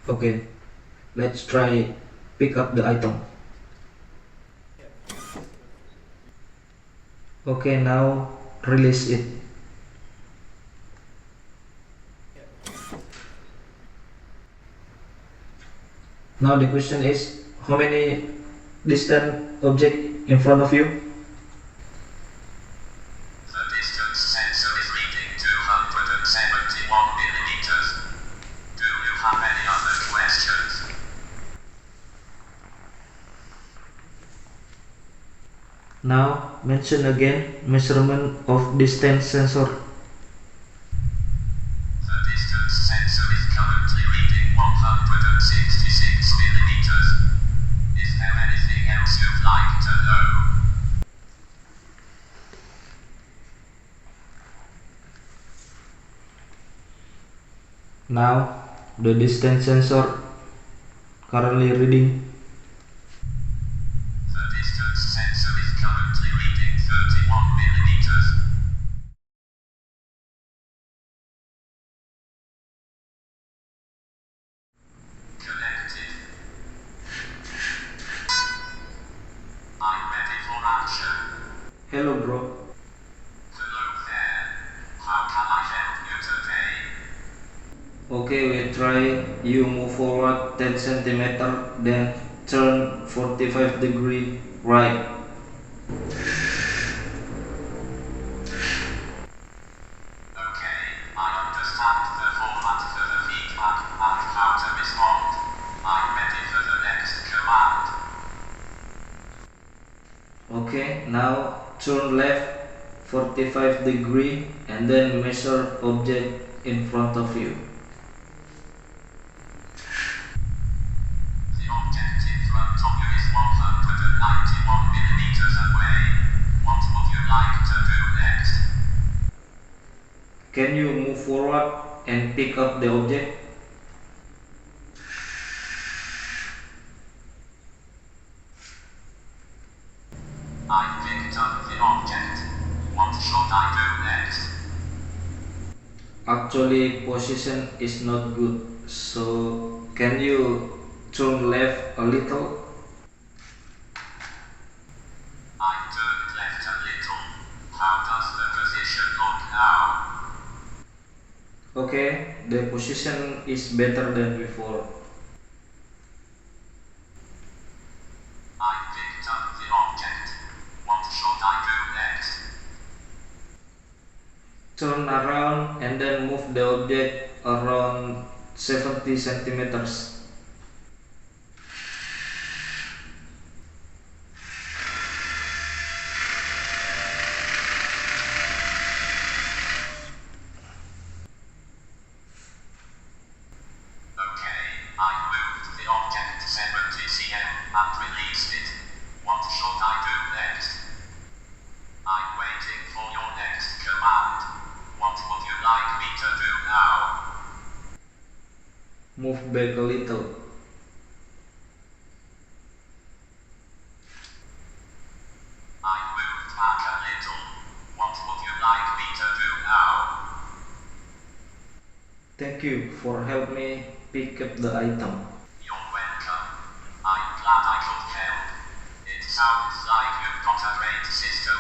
Okay, let's try pick up the item. Okay, now release it. Now the question is, how many distant object in front of you? The distance sensor is reading 271 millimeters. Do you have any other questions? Now mention again measurement of distance sensor. The distance sensor is currently reading 166 millimeters. Is there anything else you'd like to know? Now the distance sensor currently reading. The distance sensor is currently reading 31 millimeters. Connected. I'm ready for action. Hello bro. Hello there. How can I help you today? Okay, we try. You move forward 10 centimeter, then turn 45 degree right. Okay, I understand the format for the feedback and how to respond. I'm ready for the next command. Okay, now turn left 45 degree and then measure object in front of you. The object in front of you is 191 millimeters away. What would you like to do next? Can you move forward and pick up the object? I picked up the object. What should I do next? Actually, position is not good. So, can you turn left a little? I turned left a little. How does the position look now? Okay, the position is better than before. I picked up the object. What should I do next? Turn around and then move the object around 70 centimeters. Okay, I moved the object 70 cm and released it. What should I do next? I'm waiting for your next command. What would you like me to do now? Move back a little. I moved back a little. What would you like me to do now? Thank you for helping me pick up the item. You're welcome. I'm glad I could help. It sounds like you've got a great system